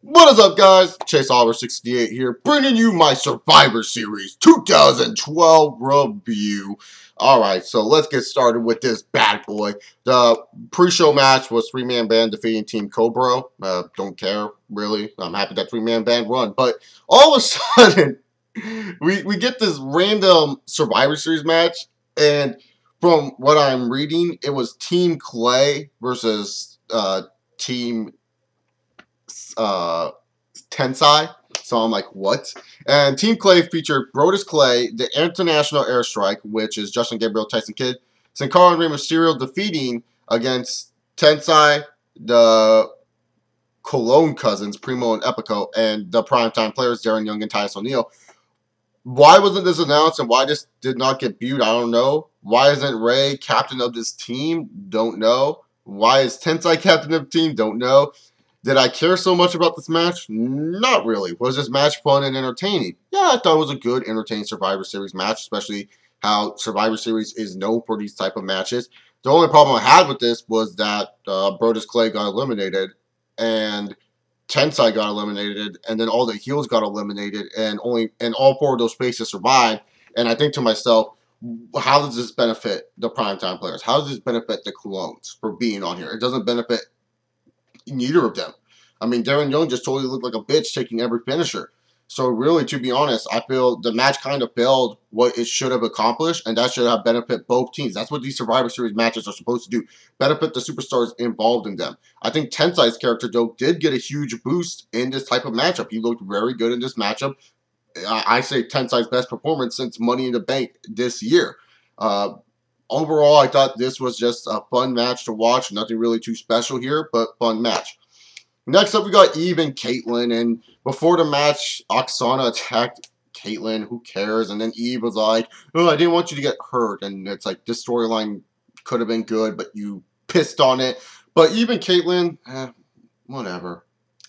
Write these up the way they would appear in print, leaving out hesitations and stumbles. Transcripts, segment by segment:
What is up, guys? Chase Oliver 68 here, bringing you my Survivor Series 2012 review. Alright, so let's get started with this bad boy. The pre-show match was three-man band defeating Team Cobra. Don't care, really. I'm happy that three-man band won. But all of a sudden, we get this random Survivor Series match, and from what I'm reading, it was Team Clay versus Team Tensai. So I'm like, what? And Team Clay featured Brodus Clay, the International Airstrike, which is Justin Gabriel, Tyson Kidd, Sin Cara and Rey Mysterio defeating against Tensai, the Cologne cousins, Primo and Epico, and the primetime players, Darren Young and Titus O'Neil. Why wasn't this announced and why this did not get viewed? I don't know. Why isn't Rey captain of this team? Don't know. Why is Tensai captain of the team? Don't know. Did I care so much about this match? Not really. Was this match fun and entertaining? Yeah, I thought it was a good, entertaining Survivor Series match, especially how Survivor Series is known for these type of matches. The only problem I had with this was that Brodus Clay got eliminated, and Tensai got eliminated, and then all the heels got eliminated, and all four of those faces survived. And I think to myself, how does this benefit the primetime players? How does this benefit the Colognes for being on here? It doesn't benefit neither of them. I mean, Darren Young just totally looked like a bitch taking every finisher. So really, to be honest, I feel the match kind of failed what it should have accomplished, and that should have benefited both teams. That's what these Survivor Series matches are supposed to do. Benefit the superstars involved in them. I think Tensai's character, though, did get a huge boost in this type of matchup. He looked very good in this matchup. I say Tensai's best performance since Money in the Bank this year. Overall, I thought this was just a fun match to watch. Nothing really too special here, but fun match. Next up, we got Eve and Caitlyn. And before the match, Oksana attacked Caitlyn. Who cares? And then Eve was like, oh, I didn't want you to get hurt. And it's like, this storyline could have been good, but you pissed on it. But Eve and Caitlyn, whatever.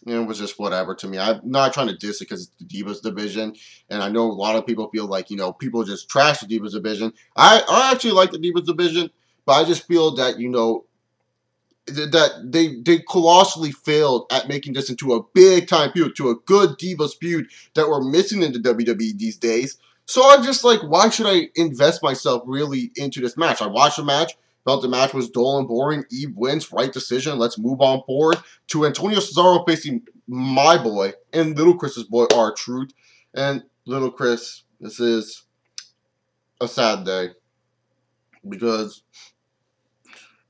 It was just whatever to me. I'm not trying to diss it because it's the Divas division. And I know a lot of people feel like, people just trash the Divas division. I actually like the Divas division, but I just feel that, that they colossally failed at making this into a big-time feud, to a good Divas feud that we're missing in the WWE these days. So I'm just like, why should I invest myself really into this match? I watched the match. Felt the match was dull and boring. Eve wins. Right decision. Let's move on forward to Antonio Cesaro facing my boy and Little Chris's boy, R-Truth. And Little Chris, this is a sad day. Because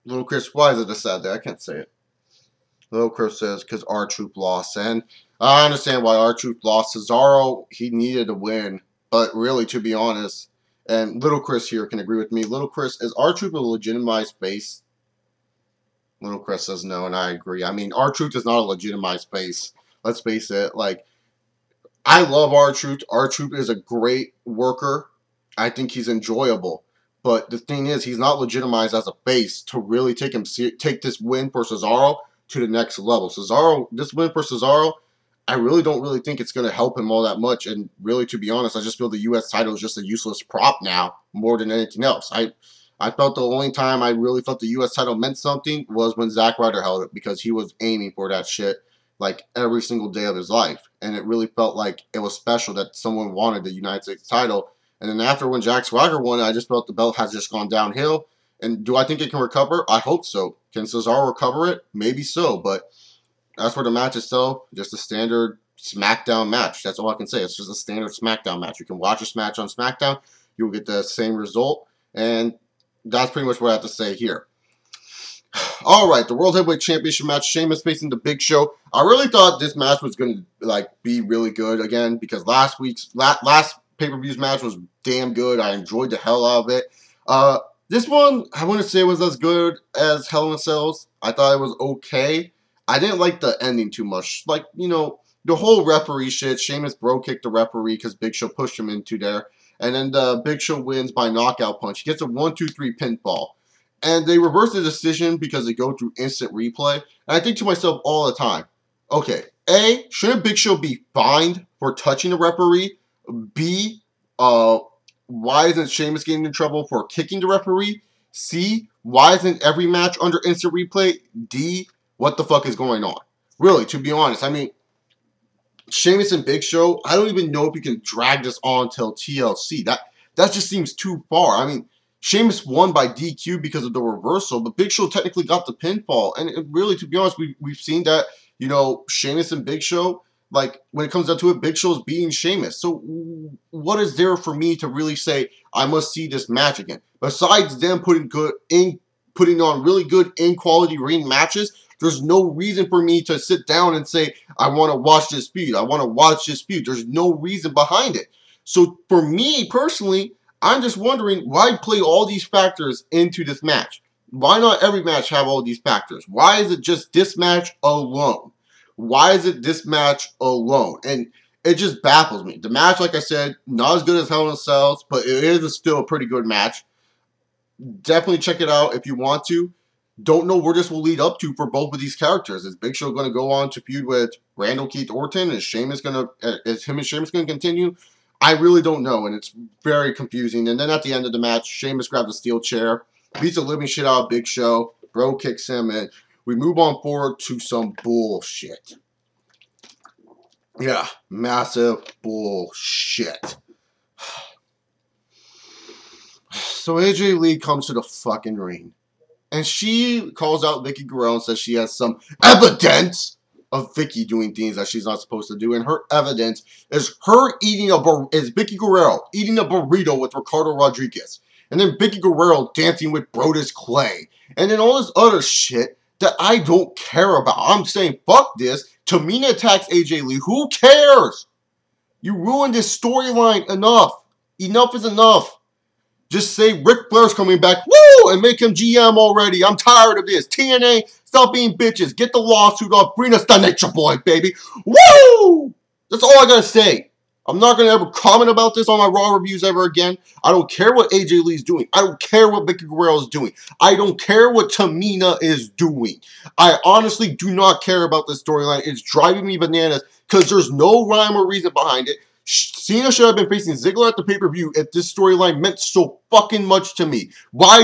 Little Chris, why is it a sad day? I can't say it. Little Chris says because R-Truth lost. And I understand why R-Truth lost. Cesaro, he needed a win. But really, to be honest, and Little Chris here can agree with me. Little Chris, is R-Truth a legitimized face? Little Chris says no, and I agree. I mean, R-Truth is not a legitimized face. Let's face it. Like, I love R-Truth. R-Truth is a great worker. I think he's enjoyable. But the thing is, he's not legitimized as a face to really take this win for Cesaro to the next level. This win for Cesaro, I really don't think it's going to help him all that much. And really, to be honest, I just feel the U.S. title is just a useless prop now more than anything else. I felt the only time I really felt the U.S. title meant something was when Zack Ryder held it, because he was aiming for that shit like every single day of his life. And it really felt like it was special that someone wanted the United States title. And then after when Jack Swagger won it, I just felt the belt has just gone downhill. And do I think it can recover? I hope so. Can Cesaro recover it? Maybe so, but as for the match itself, just a standard SmackDown match. That's all I can say. It's just a standard SmackDown match. You can watch this match on SmackDown. You'll get the same result. And that's pretty much what I have to say here. Alright, the World Heavyweight Championship match. Sheamus facing the Big Show. I really thought this match was going to be really good again, because last pay-per-view's match was damn good. I enjoyed the hell out of it. This one, I wouldn't say it was as good as Hell in a Cells. I thought it was okay. I didn't like the ending too much. Like, the whole referee shit. Sheamus bro-kicked the referee because Big Show pushed him into there. And then the Big Show wins by knockout punch. He gets a 1-2-3 pinfall. And they reverse the decision because they go through instant replay. And I think to myself all the time, okay, A, shouldn't Big Show be fined for touching the referee? B, why isn't Sheamus getting in trouble for kicking the referee? C, why isn't every match under instant replay? D, what the fuck is going on? Really, to be honest, I mean, Sheamus and Big Show, I don't even know if you can drag this on till TLC. That just seems too far. I mean, Sheamus won by DQ because of the reversal, but Big Show technically got the pinfall. And it really, to be honest, we've seen that, you know, Sheamus and Big Show, like, when it comes down to it, Big Show's beating Sheamus. So what is there for me to really say, I must see this match again? Besides them putting on really good in-quality ring matches, there's no reason for me to sit down and say, I want to watch this feud. I want to watch this feud. There's no reason behind it. So for me, personally, I'm just wondering, why play all these factors into this match? Why not every match have all these factors? Why is it just this match alone? Why is it this match alone? And it just baffles me. The match, like I said, not as good as Hell in a Cell, but it is still a pretty good match. Definitely check it out if you want to. Don't know where this will lead up to for both of these characters. Is Big Show going to go on to feud with Randall Keith Orton? Is him and Sheamus going to continue? I really don't know, and it's very confusing. And then at the end of the match, Sheamus grabs a steel chair, beats the living shit out of Big Show, Bro kicks him, and we move on forward to some bullshit. Yeah, massive bullshit. So AJ Lee comes to the fucking ring. And she calls out Vicky Guerrero and says she has some evidence of Vicky doing things that she's not supposed to do. And her evidence is Vicky Guerrero eating a burrito with Ricardo Rodriguez. And then Vicky Guerrero dancing with Brodus Clay. And then all this other shit that I don't care about. I'm saying, fuck this. Tamina attacks AJ Lee. Who cares? You ruined this storyline enough. Enough is enough. Just say Ric Flair's coming back, woo, and make him GM already. I'm tired of this. TNA, stop being bitches. Get the lawsuit off. Bring us the Nature Boy, baby. Woo! That's all I gotta say. I'm not gonna ever comment about this on my Raw reviews ever again. I don't care what AJ Lee's doing. I don't care what Vicky Guerrero is doing. I don't care what Tamina is doing. I honestly do not care about this storyline. It's driving me bananas because there's no rhyme or reason behind it. Cena should have been facing Ziggler at the pay-per-view if this storyline meant so fucking much to me. Why?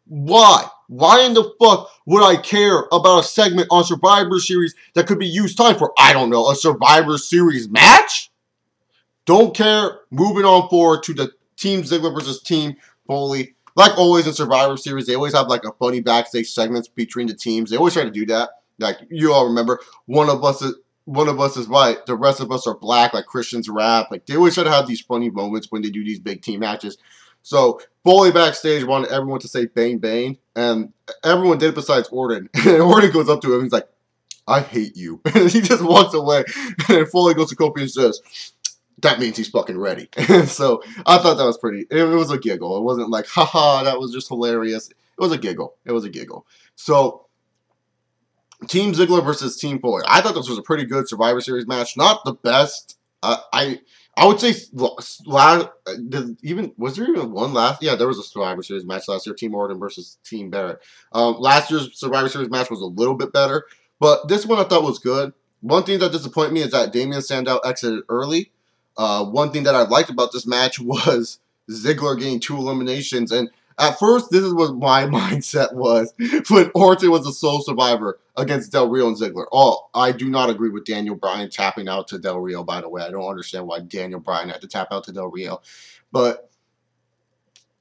Why in the fuck would I care about a segment on Survivor Series that could be used time for, I don't know, a Survivor Series match? Don't care. Moving on forward to the Team Ziggler versus Team Foley. Like always in Survivor Series, they always have like a funny backstage segments featuring the teams. They always try to do that. Like, you all remember, one of us is white, the rest of us are black, like Christian's rap. Like, they always try to have these funny moments when they do these big team matches. So, Foley backstage wanted everyone to say bang bang, and everyone did besides Orton. And Orton goes up to him, he's like, I hate you. And he just walks away. And then Foley goes to Kofi and says, that means he's fucking ready. And so, I thought that was pretty, it was a giggle. It wasn't like, haha, that was just hilarious. It was a giggle. It was a giggle. So, Team Ziggler versus Team Foley. I thought this was a pretty good Survivor Series match. Not the best. I would say was there even one last? Yeah, there was a Survivor Series match last year. Team Orton versus Team Barrett. Last year's Survivor Series match was a little bit better, but this one I thought was good. One thing that disappointed me is that Damien Sandow exited early. One thing that I liked about this match was Ziggler getting 2 eliminations, and at first, this is what my mindset was when Orton was a sole survivor against Del Rio and Ziggler. Oh, I do not agree with Daniel Bryan tapping out to Del Rio, by the way. I don't understand why Daniel Bryan had to tap out to Del Rio. But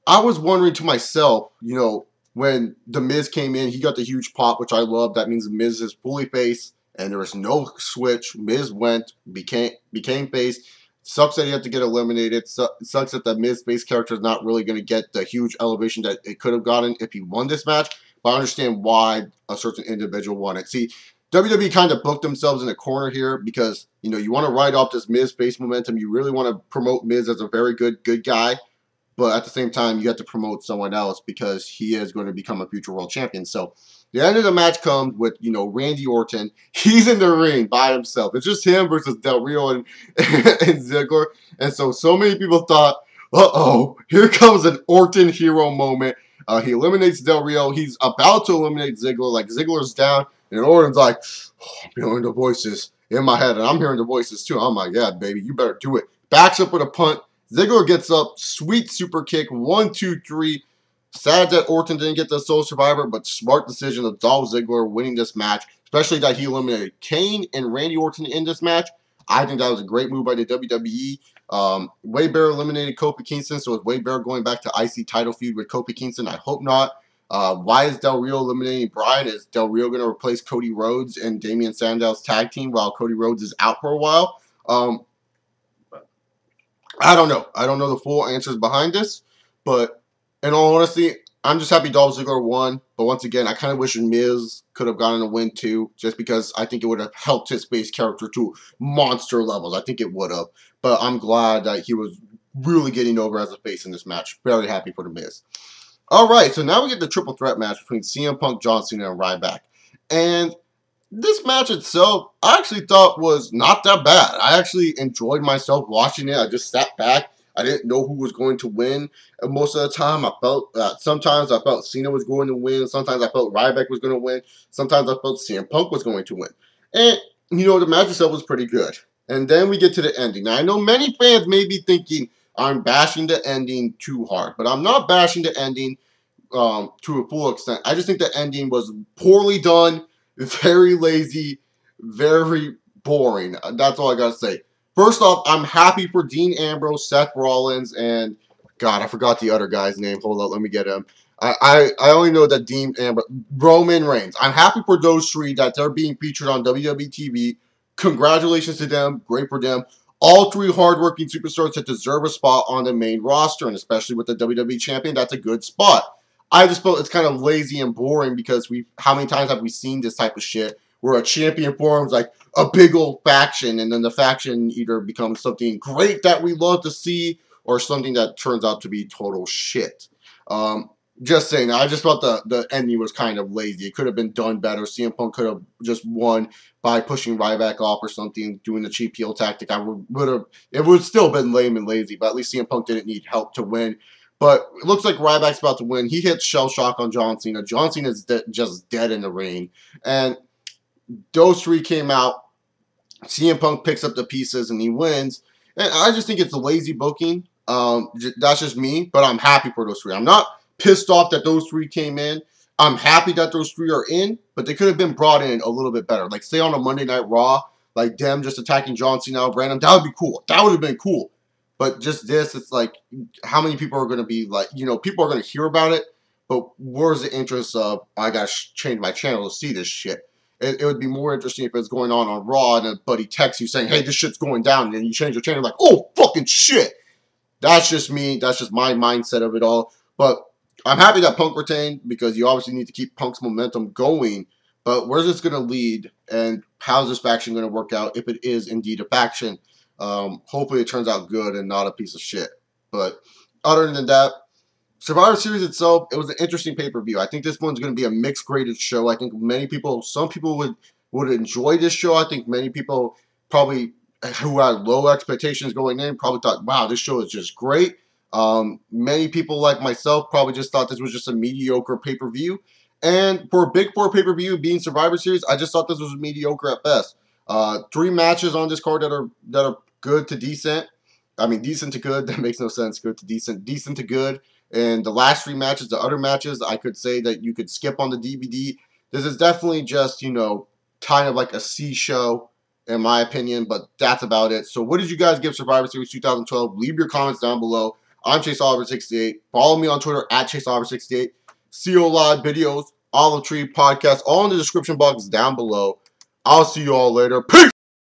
I was wondering to myself, you know, when The Miz came in, he got the huge pop, which I love. That means The Miz is fully face, and there was no switch. Miz became face. Sucks that he had to get eliminated. Sucks that the Miz face character is not really going to get the huge elevation that it could have gotten if he won this match. But I understand why a certain individual won it. See, WWE kind of booked themselves in a corner here because, you know, you want to ride off this Miz face momentum. You really want to promote Miz as a very good guy. But at the same time, you have to promote someone else because he is going to become a future world champion. So the end of the match comes with, you know, Randy Orton. He's in the ring by himself. It's just him versus Del Rio and Ziggler. And so many people thought, uh-oh, here comes an Orton hero moment. He eliminates Del Rio. He's about to eliminate Ziggler. Like, Ziggler's down. And Orton's like, oh, I'm hearing the voices in my head. And I'm hearing the voices too. I'm like, yeah, baby, you better do it. Backs up with a punt. Ziggler gets up. Sweet super kick. 1, 2, 3. Sad that Orton didn't get the sole survivor, but smart decision of Dolph Ziggler winning this match, especially that he eliminated Kane and Randy Orton in this match. I think that was a great move by the WWE. Wade Barrett eliminated Kofi Kingston, so is Wade Barrett going back to IC title feud with Kofi Kingston? I hope not. Why is Del Rio eliminating Bryan? Is Del Rio going to replace Cody Rhodes and Damian Sandow's tag team while Cody Rhodes is out for a while? I don't know. I don't know the full answers behind this, but in all honesty, I'm just happy Dolph Ziggler won. But once again, I kind of wish Miz could have gotten a win too, just because I think it would have helped his base character to monster levels. I think it would have. But I'm glad that he was really getting over as a face in this match. Very happy for the Miz. All right, so now we get the triple threat match between CM Punk, John Cena, and Ryback. And this match itself, I actually thought was not that bad. I actually enjoyed myself watching it. I just sat back. I didn't know who was going to win. And most of the time, I felt sometimes I felt Cena was going to win. Sometimes I felt Ryback was going to win. Sometimes I felt CM Punk was going to win. And, you know, the match itself was pretty good. And then we get to the ending. Now, I know many fans may be thinking I'm bashing the ending too hard. But I'm not bashing the ending to a full extent. I just think the ending was poorly done. Very lazy, very boring. That's all I gotta say. First off, I'm happy for Dean Ambrose, Seth Rollins, and God, I forgot the other guy's name. Hold up, let me get him. I only know that Dean Ambrose, Roman Reigns. I'm happy for those three that they're being featured on WWE TV. Congratulations to them. Great for them. All three hardworking superstars that deserve a spot on the main roster, and especially with the WWE champion, that's a good spot. I just felt it's kind of lazy and boring because how many times have we seen this type of shit where a champion forms like a big old faction and then the faction either becomes something great that we love to see or something that turns out to be total shit. Just saying, I just felt the ending was kind of lazy. It could have been done better. CM Punk could have just won by pushing Ryback off or something, doing the cheap heel tactic. It would still been lame and lazy, but at least CM Punk didn't need help to win. But it looks like Ryback's about to win. He hits Shell Shock on John Cena. John Cena is just dead in the ring. And those three came out. CM Punk picks up the pieces and he wins. And I just think it's a lazy booking. That's just me. But I'm happy for those three. I'm not pissed off that those three came in. I'm happy that those three are in. But they could have been brought in a little bit better. Like, say on a Monday Night Raw, like them just attacking John Cena out random. That would be cool. That would have been cool. But just this, it's like, how many people are going to be like, you know, people are going to hear about it, but where's the interest of, I got to change my channel to see this shit? It would be more interesting if it was going on Raw and a buddy texts you saying, hey, this shit's going down, and then you change your channel like, oh, fucking shit. That's just me. That's just my mindset of it all. But I'm happy that Punk retained because you obviously need to keep Punk's momentum going. But where's this going to lead, and how's this faction going to work out if it is indeed a faction? Hopefully it turns out good and not a piece of shit. But other than that, Survivor Series itself, it was an interesting pay-per-view. I think this one's going to be a mixed graded show. I think some people would enjoy this show. I think many people probably who had low expectations going in probably thought, wow, this show is just great. Many people like myself probably just thought this was just a mediocre pay-per-view. And for a Big Four pay-per-view being Survivor Series, I just thought this was mediocre at best. 3 matches on this card that are good to decent. I mean, decent to good. That makes no sense. Good to decent. Decent to good. And the last 3 matches, the other matches, I could say that you could skip on the DVD. This is definitely just, you know, kind of like a C show, in my opinion. But that's about it. So what did you guys give Survivor Series 2012? Leave your comments down below. I'm Chase Oliver 68. Follow me on Twitter at Chase Oliver 68. CO Live videos, Olive Tree podcast, all in the description box down below. I'll see you all later. Peace!